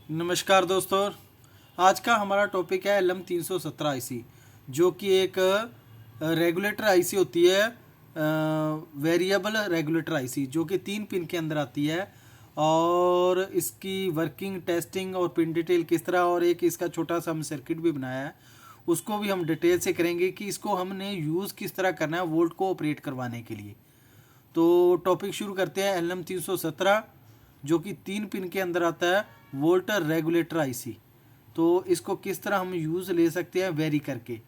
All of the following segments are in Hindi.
नमस्कार दोस्तों। आज का हमारा टॉपिक है LM317 आईसी, जो कि एक रेगुलेटर आईसी होती है, वेरिएबल रेगुलेटर आईसी, जो कि 3 पिन के अंदर आती है। और इसकी वर्किंग, टेस्टिंग और पिन डिटेल किस तरह, और एक इसका छोटा सा हम सर्किट भी बनाया है, उसको भी हम डिटेल से करेंगे कि इसको हमने यूज़ किस तरह करना है वोल्ट को ऑपरेट करवाने के लिए। तो टॉपिक शुरू करते हैं। LM317 जो कि 3 पिन के अंदर आता है, वोल्टर रेगुलेटर आईसी। तो इसको किस तरह हम यूज़ ले सकते हैं वेरी करके।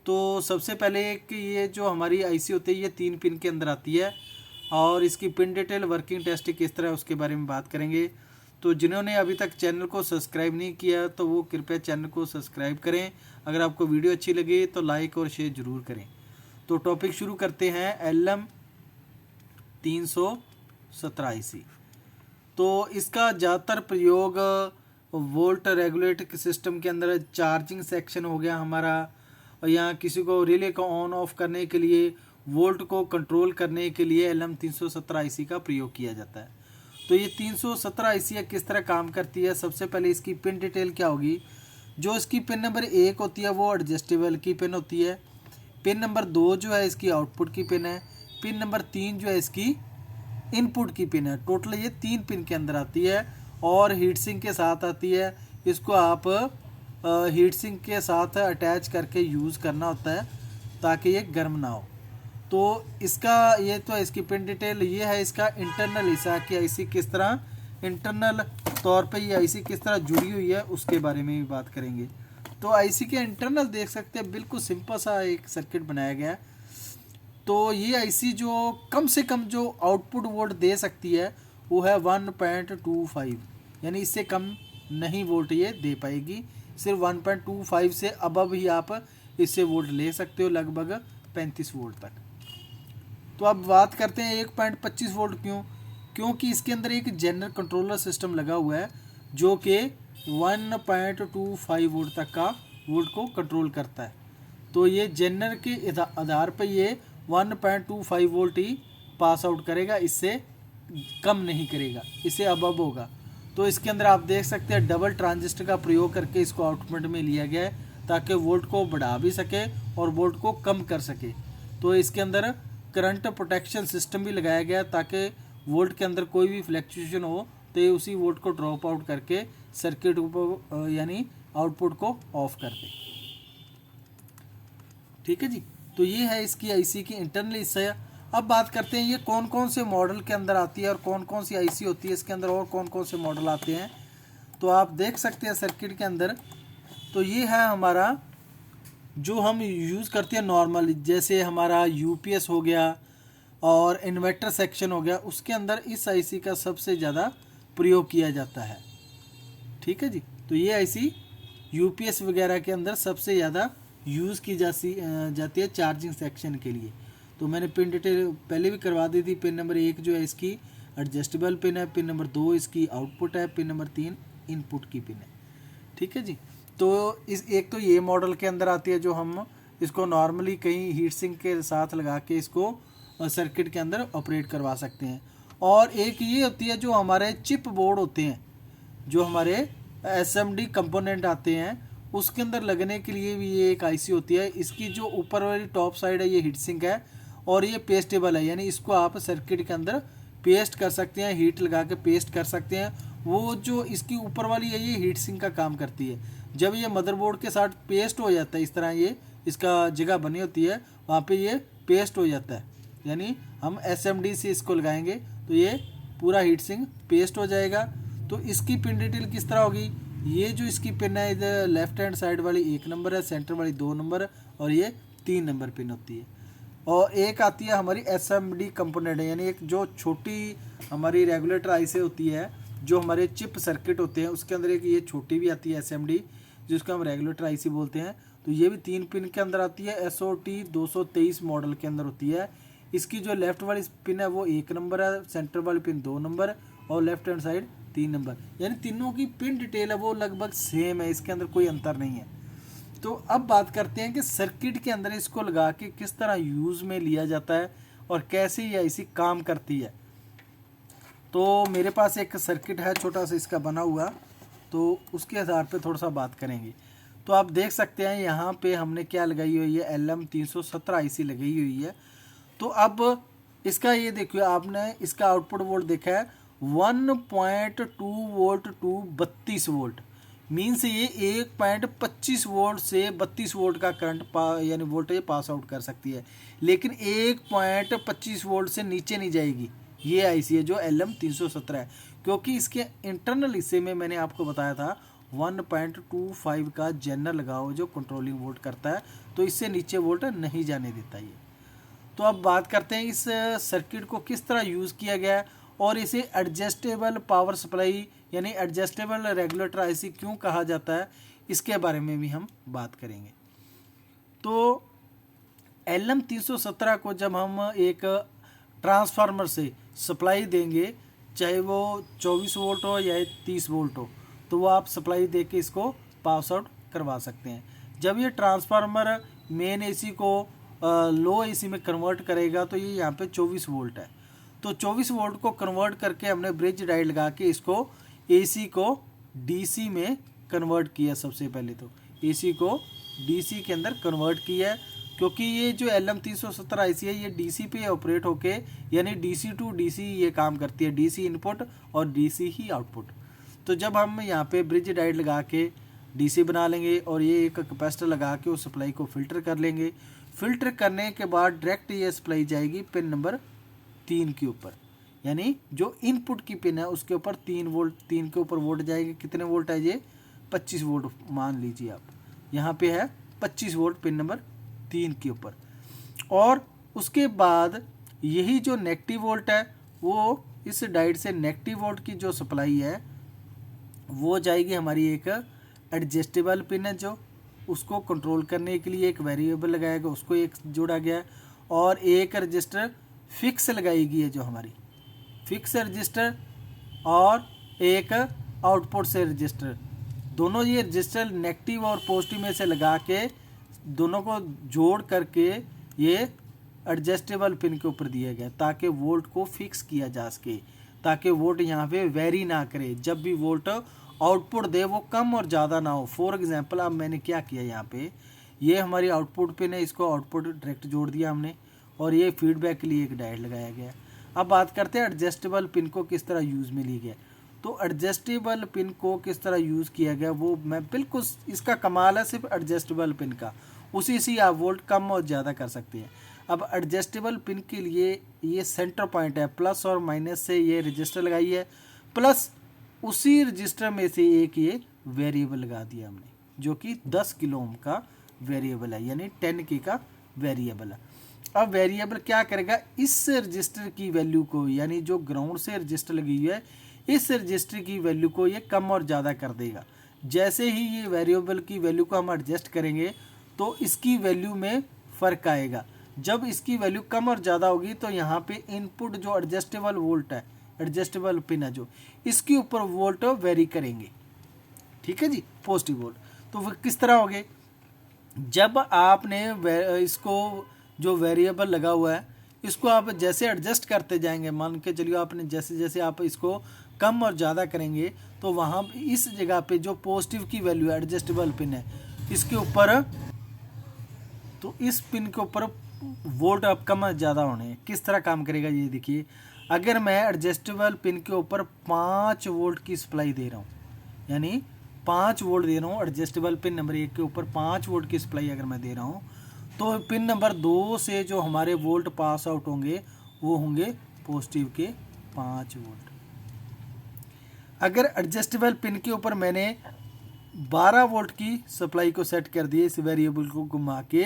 तो सबसे पहले कि ये जो हमारी आईसी होती है ये 3 पिन के अंदर आती है, और इसकी पिन डिटेल, वर्किंग, टेस्टिंग किस तरह है उसके बारे में बात करेंगे। तो जिन्होंने अभी तक चैनल को सब्सक्राइब नहीं किया तो वो कृपया चैनल को सब्सक्राइब करें। अगर आपको वीडियो अच्छी लगे तो लाइक और शेयर ज़रूर करें। तो टॉपिक शुरू करते हैं। LM317 आईसी, तो इसका ज़्यादातर प्रयोग वोल्ट रेगुलेट सिस्टम के अंदर चार्जिंग सेक्शन हो गया हमारा, और यहाँ किसी को रिले को ऑन ऑफ करने के लिए, वोल्ट को कंट्रोल करने के लिए LM317 आईसी का प्रयोग किया जाता है। तो ये 317 आईसी किस तरह काम करती है। सबसे पहले इसकी पिन डिटेल क्या होगी। जो इसकी पिन नंबर 1 होती है वो एडजस्टेबल की पिन होती है। पिन नंबर 2 जो है इसकी आउटपुट की पिन है। पिन नंबर 3 जो है इसकी इनपुट की पिन है। टोटल ये 3 पिन के अंदर आती है और हीट सिंक के साथ आती है। इसको आप हीट सिंक के साथ अटैच करके यूज़ करना होता है ताकि ये गर्म ना हो। तो इसका ये तो इसकी पिन डिटेल ये है। इसका इंटरनल हिस्सा कि आईसी किस तरह इंटरनल तौर पे ये आईसी किस तरह जुड़ी हुई है उसके बारे में भी बात करेंगे। तो आईसी के इंटरनल देख सकते हैं, बिल्कुल सिंपल सा एक सर्किट बनाया गया है। तो ये आईसी जो कम से कम जो आउटपुट वोल्ट दे सकती है वो है 1.25, यानी इससे कम नहीं वोल्ट ये दे पाएगी। सिर्फ 1.25 से अबव ही आप इससे वोल्ट ले सकते हो, लगभग 35 वोल्ट तक। तो अब बात करते हैं 1.25 वोल्ट क्यों। क्योंकि इसके अंदर एक जनरल कंट्रोलर सिस्टम लगा हुआ है जो कि 1.25 वोल्ट तक का वोल्ट को कंट्रोल करता है। तो ये जनरल के आधार पर ये 1.25 वोल्ट ही पास आउट करेगा, इससे कम नहीं करेगा, इससे अबव होगा। तो इसके अंदर आप देख सकते हैं डबल ट्रांजिस्टर का प्रयोग करके इसको आउटपुट में लिया गया है ताकि वोल्ट को बढ़ा भी सके और वोल्ट को कम कर सके। तो इसके अंदर करंट प्रोटेक्शन सिस्टम भी लगाया गया ताकि वोल्ट के अंदर कोई भी फ्लैक्चुएशन हो तो ये उसी वोल्ट को ड्रॉप आउट करके सर्किट को यानी आउटपुट को ऑफ कर दे। ठीक है जी। तो ये है इसकी आईसी की इंटरनल हिस्सा। अब बात करते हैं ये कौन कौन से मॉडल के अंदर आती है और कौन कौन सी आईसी होती है इसके अंदर, और कौन कौन से मॉडल आते हैं। तो आप देख सकते हैं सर्किट के अंदर। तो ये है हमारा जो हम यूज़ करते हैं नॉर्मल, जैसे हमारा यूपीएस हो गया और इन्वर्टर सेक्शन हो गया, उसके अंदर इस आईसी का सबसे ज़्यादा प्रयोग किया जाता है। ठीक है जी। तो ये आईसी यूपीएस वगैरह के अंदर सबसे ज़्यादा यूज़ की जाती है चार्जिंग सेक्शन के लिए। तो मैंने पिन डिटेल पहले भी करवा दी थी। पिन नंबर 1 जो है इसकी एडजस्टेबल पिन है, पिन नंबर 2 इसकी आउटपुट है, पिन नंबर 3 इनपुट की पिन है। ठीक है जी। तो इस एक तो ये मॉडल के अंदर आती है जो हम इसको नॉर्मली कहीं हीट सिंक के साथ लगा के इसको सर्किट के अंदर ऑपरेट करवा सकते हैं। और एक ये होती है जो हमारे चिप बोर्ड होते हैं, जो हमारे एसएमडी कंपोनेंट आते हैं, उसके अंदर लगने के लिए भी ये एक आईसी होती है। इसकी जो ऊपर वाली टॉप साइड है ये हीट सिंक है और ये पेस्टेबल है, यानी इसको आप सर्किट के अंदर पेस्ट कर सकते हैं, हीट लगा के पेस्ट कर सकते हैं। वो जो इसकी ऊपर वाली है ये हीट सिंक का काम करती है। जब ये मदरबोर्ड के साथ पेस्ट हो जाता है, इस तरह ये इसका जगह बनी होती है, वहाँ पे ये पेस्ट हो जाता है, यानी हम एसएमडी से इसको लगाएंगे तो ये पूरा हीट सिंक पेस्ट हो जाएगा। तो इसकी पिन डिटेल किस तरह होगी। ये जो इसकी पिन है इधर लेफ्ट हैंड साइड वाली 1 नंबर है, सेंटर वाली 2 नंबर और ये 3 नंबर पिन होती है। और एक आती है हमारी एसएमडी कंपोनेंट, यानी एक जो छोटी हमारी रेगुलेटर आईसी होती है, जो हमारे चिप सर्किट होते हैं उसके अंदर एक ये छोटी भी आती है एसएमडी, जिसको हम रेगुलेटर आईसी बोलते हैं। तो ये भी 3 पिन के अंदर आती है। एसओटी 223 मॉडल के अंदर होती है। इसकी जो लेफ्ट वाली पिन है वो 1 नंबर है, सेंटर वाली पिन 2 नंबर और लेफ्ट हैंड साइड 3 नंबर, यानी तीनों की पिन डिटेल है वो लगभग सेम है, इसके अंदर कोई अंतर नहीं है। तो अब बात करते हैं कि सर्किट के अंदर इसको लगा के किस तरह यूज़ में लिया जाता है और कैसे ये आईसी काम करती है। तो मेरे पास एक सर्किट है छोटा सा इसका बना हुआ, तो उसके आधार पे थोड़ा सा बात करेंगे। तो आप देख सकते हैं यहाँ पे हमने क्या लगाई हुई है, LM317 IC लगाई हुई है। तो अब इसका ये देखिए, आपने इसका आउटपुट वोल्ट देखा है 1.2 वोल्ट टू 32 वोल्ट, मीन्स ये 1.25 वोल्ट से 32 वोल्ट का करंट यानी वोल्टेज पास आउट कर सकती है, लेकिन 1.25 वोल्ट से नीचे नहीं जाएगी। ये आईसी है जो LM317 है, क्योंकि इसके इंटरनल हिस्से में मैंने आपको बताया था 1.25 का जेनर लगाओ जो कंट्रोलिंग वोल्ट करता है, तो इससे नीचे वोल्ट नहीं जाने देता ये। तो अब बात करते हैं इस सर्किट को किस तरह यूज़ किया गया है और इसे एडजस्टेबल पावर सप्लाई यानी एडजस्टेबल रेगुलेटर आईसी क्यों कहा जाता है, इसके बारे में भी हम बात करेंगे। तो LM317 को जब हम एक ट्रांसफार्मर से सप्लाई देंगे, चाहे वो 24 वोल्ट हो या 30 वोल्ट हो, तो वो आप सप्लाई दे के इसको पास आउट करवा सकते हैं। जब ये ट्रांसफार्मर मेन एसी को लो एसी में कन्वर्ट करेगा तो ये यहाँ पे 24 वोल्ट है, तो 24 वोल्ट को कन्वर्ट करके हमने ब्रिज डायोड लगा के इसको एसी को डीसी में कन्वर्ट किया। सबसे पहले तो एसी को डीसी के अंदर कन्वर्ट किया, क्योंकि ये जो LM317 आईसी है ये डीसी पे ऑपरेट होके यानी डीसी टू डीसी ये काम करती है, डीसी इनपुट और डीसी ही आउटपुट। तो जब हम यहाँ पे ब्रिज डायोड लगा के डीसी बना लेंगे और ये एक कैपेसिटर लगा के उस सप्लाई को फिल्टर कर लेंगे, फिल्टर करने के बाद डायरेक्ट ये सप्लाई जाएगी पिन नंबर 3 के ऊपर, यानी जो इनपुट की पिन है उसके ऊपर 3 वोल्ट, 3 के ऊपर वोल्ट जाएगी। कितने वोल्ट है ये, 25 वोल्ट मान लीजिए आप, यहाँ पे है 25 वोल्ट पिन नंबर 3 के ऊपर। और उसके बाद यही जो नेगेटिव वोल्ट है वो इस डायोड से नेगेटिव वोल्ट की जो सप्लाई है वो जाएगी हमारी एक एडजस्टेबल पिन है, जो उसको कंट्रोल करने के लिए एक वेरिएबल लगाया गया, उसको एक जोड़ा गया है, और एक रजिस्टर फिक्स लगाई गई है जो हमारी फिक्स रजिस्टर, और एक आउटपुट से रजिस्टर। दोनों ये रजिस्टर नेगेटिव और पॉजिटिव में से लगा के दोनों को जोड़ करके ये एडजस्टेबल पिन के ऊपर दिया गया ताकि वोल्ट को फिक्स किया जा सके, ताकि वोल्ट यहाँ पे वेरी ना करे। जब भी वोल्ट आउटपुट दे वो कम और ज़्यादा ना हो। फॉर एग्जांपल अब मैंने क्या किया, यहाँ पे ये हमारी आउटपुट पिन है, इसको आउटपुट डायरेक्ट जोड़ दिया हमने, और ये फीडबैक के लिए एक डायोड लगाया गया। अब बात करते हैं एडजस्टेबल पिन को किस तरह यूज़ में ली गया। तो एडजस्टेबल पिन को किस तरह यूज़ किया गया वो मैं बिल्कुल, इसका कमाल है सिर्फ एडजस्टेबल पिन का, उसी से आप वोल्ट कम और ज़्यादा कर सकते हैं। अब एडजस्टेबल पिन के लिए ये सेंटर पॉइंट है, प्लस और माइनस से ये रजिस्टर लगाई है, प्लस उसी रजिस्टर में से एक ये वेरिएबल लगा दिया हमने, जो कि 10 किलो ओम का वेरिएबल है, यानी 10K का वेरिएबल है। अब वेरिएबल क्या करेगा, इस रजिस्टर की वैल्यू को, यानी जो ग्राउंड से रजिस्टर लगी हुई है इस रजिस्टर की वैल्यू को ये कम और ज़्यादा कर देगा। जैसे ही ये वेरिएबल की वैल्यू को हम एडजस्ट करेंगे तो इसकी वैल्यू में फ़र्क आएगा। जब इसकी वैल्यू कम और ज़्यादा होगी तो यहाँ पे इनपुट जो एडजस्टेबल वोल्ट है, एडजस्टेबल पिन है जो, इसके ऊपर वोल्ट वेरी करेंगे। ठीक है जी, पॉजिटिव वोल्ट। तो वो किस तरह होंगे, जब आपने इसको जो वेरिएबल लगा हुआ है इसको आप जैसे एडजस्ट करते जाएंगे, मान के चलिए आपने जैसे जैसे आप इसको कम और ज़्यादा करेंगे तो वहाँ इस जगह पे जो पॉजिटिव की वैल्यू एडजस्टेबल पिन है इसके ऊपर, तो इस पिन के ऊपर वोल्ट अब कम और ज़्यादा होने हैं। किस तरह काम करेगा ये देखिए, अगर मैं एडजस्टेबल पिन के ऊपर 5 वोल्ट की सप्लाई दे रहा हूँ, यानी 5 वोल्ट दे रहा हूँ एडजस्टेबल पिन नंबर 1 के ऊपर 5 वोल्ट की सप्लाई अगर मैं दे रहा हूँ, तो पिन नंबर 2 से जो हमारे वोल्ट पास आउट होंगे वो होंगे पॉजिटिव के 5 वोल्ट। अगर एडजस्टेबल पिन के ऊपर मैंने 12 वोल्ट की सप्लाई को सेट कर दिया, इस वेरिएबल को घुमा के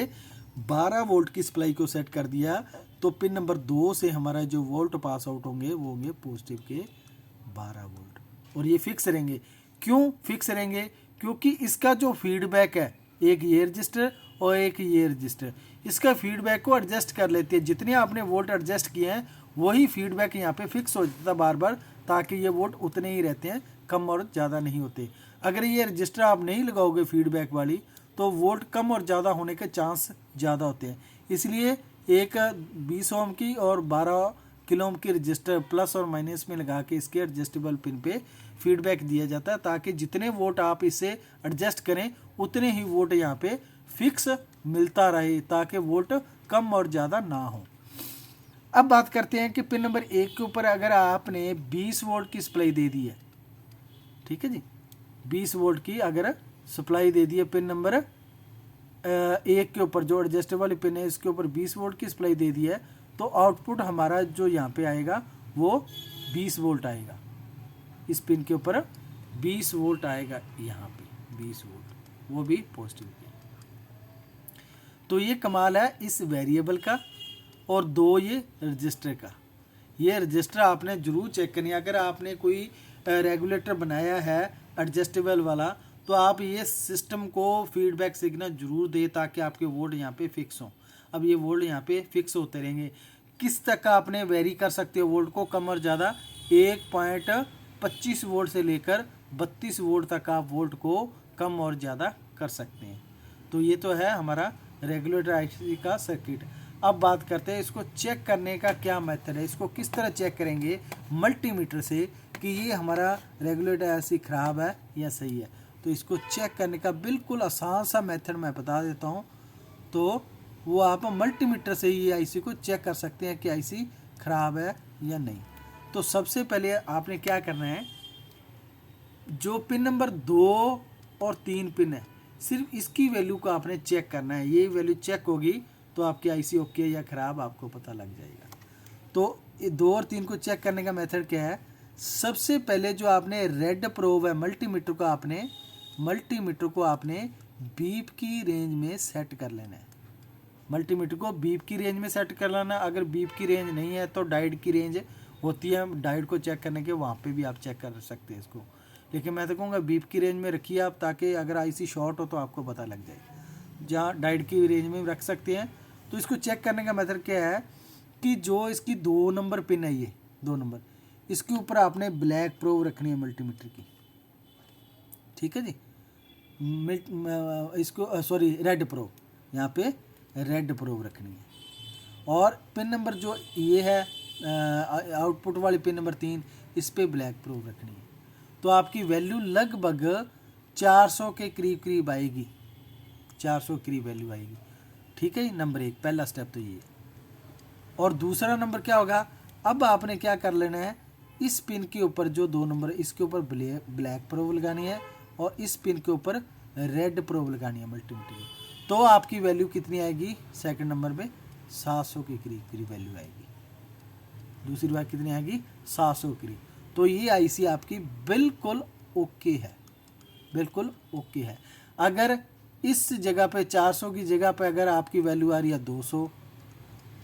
12 वोल्ट की सप्लाई को सेट कर दिया, तो पिन नंबर 2 से हमारा जो वोल्ट पास आउट होंगे वो होंगे पॉजिटिव के 12 वोल्ट, और ये फिक्स रहेंगे। क्यों फिक्स रहेंगे, क्योंकि इसका जो फीडबैक है, एक ये रजिस्टर और एक ये रजिस्टर, इसका फीडबैक को एडजस्ट कर लेती है। जितने आपने वोल्ट एडजस्ट किए हैं वही फीडबैक यहाँ पे फिक्स हो जाता है बार बार, ताकि ये वोल्ट उतने ही रहते हैं, कम और ज़्यादा नहीं होते। अगर ये रजिस्टर आप नहीं लगाओगे फीडबैक वाली तो वोल्ट कम और ज़्यादा होने के चांस ज़्यादा होते हैं। इसलिए एक 20 ओम की और 12 किलो ओम की रजिस्टर प्लस और माइनस में लगा के इसके एडजस्टेबल पिन पे फीडबैक दिया जाता है, ताकि जितने वोट आप इसे एडजस्ट करें उतने ही वोट यहाँ पे फिक्स मिलता रहे, ताकि वोट कम और ज़्यादा ना हो। अब बात करते हैं कि पिन नंबर 1 के ऊपर अगर आपने 20 वोल्ट की सप्लाई दे दी है, ठीक है जी, 20 वोल्ट की अगर सप्लाई दे दी है पिन नंबर 1 के ऊपर, जो एडजस्टेबल पिन है इसके ऊपर 20 वोल्ट की सप्लाई दे दी है, तो आउटपुट हमारा जो यहाँ पे आएगा वो 20 वोल्ट आएगा। इस पिन के ऊपर 20 वोल्ट आएगा, यहाँ पे 20 वोल्ट, वो भी पॉजिटिव पे। तो ये कमाल है इस वेरिएबल का। और 2 ये रजिस्टर का। ये रजिस्टर आपने ज़रूर चेक करनी है। अगर आपने कोई रेगुलेटर बनाया है एडजस्टेबल वाला, तो आप ये सिस्टम को फीडबैक सिग्नल जरूर दें, ताकि आपके वोल्ट यहाँ पे फिक्स हों। अब ये वोल्ट यहाँ पे फिक्स होते रहेंगे। किस तक का आपने वेरी कर सकते हो वोल्ट को, कम और ज़्यादा। 1.25 वोल्ट से लेकर 32 वोल्ट तक आप वोल्ट को कम और ज़्यादा कर सकते हैं। तो ये तो है हमारा रेगुलेटर आईसी का सर्किट। अब बात करते हैं इसको चेक करने का क्या मेथड है। इसको किस तरह चेक करेंगे मल्टीमीटर से कि ये हमारा रेगुलेटर आईसी ख़राब है या सही है। तो इसको चेक करने का बिल्कुल आसान सा मेथड मैं बता देता हूँ। तो वो आप मल्टीमीटर से ही आईसी को चेक कर सकते हैं कि आईसी ख़राब है या नहीं। तो सबसे पहले आपने क्या करना है, जो पिन नंबर 2 और 3 पिन है, सिर्फ इसकी वैल्यू को आपने चेक करना है। ये वैल्यू चेक होगी तो आपकी आईसी ओके या ख़राब आपको पता लग जाएगा। तो 2 और 3 को चेक करने का मेथड क्या है, सबसे पहले जो आपने रेड प्रोब है मल्टीमीटर को आपने बीप की रेंज में सेट कर लेना है। मल्टीमीटर को बीप की रेंज में सेट कर लेना। अगर बीप की रेंज नहीं है तो डायोड की रेंज होती है, डायोड को चेक करने के वहाँ पे भी आप चेक कर सकते हैं इसको। लेकिन मैं तो कहूँगा बीप की रेंज में रखिए आप, ताकि अगर आईसी शॉर्ट हो तो आपको पता लग जाए। जहाँ डायोड की रेंज में रख सकते हैं। तो इसको चेक करने का मेथड क्या है कि जो इसकी 2 नंबर पिन है, ये 2 नंबर, इसके ऊपर आपने ब्लैक प्रोब रखनी है मल्टीमीटर की, ठीक है जी। इसको सॉरी रेड प्रोब, यहाँ पे रेड प्रोब रखनी है। और पिन नंबर जो ये है आउटपुट वाली पिन नंबर 3, इस पे ब्लैक प्रोब रखनी है। तो आपकी वैल्यू लगभग 400 के करीब आएगी, 400 के करीब वैल्यू आएगी, ठीक है। नंबर 1 पहला स्टेप तो ये। और दूसरा नंबर क्या होगा, अब आपने क्या कर लेना है, इस पिन के ऊपर जो 2 नंबर इसके ऊपर ब्लैक प्रोब लगानी है, और इस पिन के ऊपर रेड प्रोब लगानी है मल्टीमीटर की। तो आपकी वैल्यू कितनी आएगी, सेकंड नंबर पे 700 के करीब वैल्यू आएगी। दूसरी बात कितनी आएगी, 700 के करीब। तो ये आईसी आपकी बिल्कुल ओके है, बिल्कुल ओके है। अगर इस जगह पे 400 की जगह पे अगर आपकी वैल्यू आ रही है 200,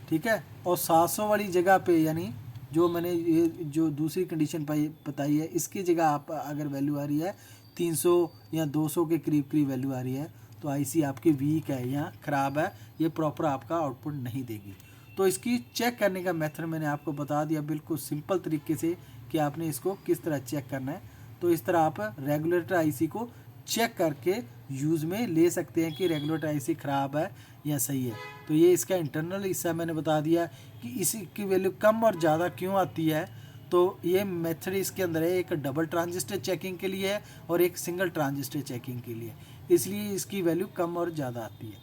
ठीक है, और 700 वाली जगह पे, यानी जो मैंने ये जो दूसरी कंडीशन बताई है, इसकी जगह आप अगर वैल्यू आ रही है 300 या 200 के करीब वैल्यू आ रही है, तो आईसी आपकी वीक है या ख़राब है, ये प्रॉपर आपका आउटपुट नहीं देगी। तो इसकी चेक करने का मेथड मैंने आपको बता दिया बिल्कुल सिंपल तरीके से कि आपने इसको किस तरह चेक करना है। तो इस तरह आप रेगुलेटर आईसी को चेक करके यूज़ में ले सकते हैं कि रेगुलेटर आईसी ख़राब है या सही है। तो ये इसका इंटरनल हिस्सा मैंने बता दिया कि इसकी वैल्यू कम और ज़्यादा क्यों आती है। तो ये मेथड इसके अंदर है, एक डबल ट्रांजिस्टर चेकिंग के लिए है और एक सिंगल ट्रांजिस्टर चेकिंग के लिए, इसलिए इसकी वैल्यू कम और ज़्यादा आती है,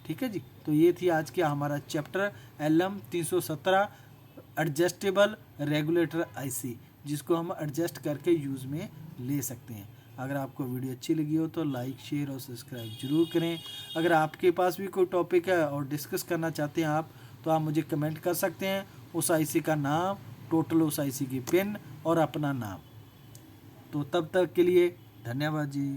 ठीक है जी। तो ये थी आज का हमारा chapter LM 317 adjustable regulator IC, जिसको हम एडजस्ट करके यूज़ में ले सकते हैं। अगर आपको वीडियो अच्छी लगी हो तो लाइक शेयर और सब्सक्राइब जरूर करें। अगर आपके पास भी कोई टॉपिक है और डिस्कस करना चाहते हैं आप, तो आप मुझे कमेंट कर सकते हैं। उस आईसी का नाम, टोटल उस आईसी की पिन और अपना नाम। तो तब तक के लिए धन्यवाद जी।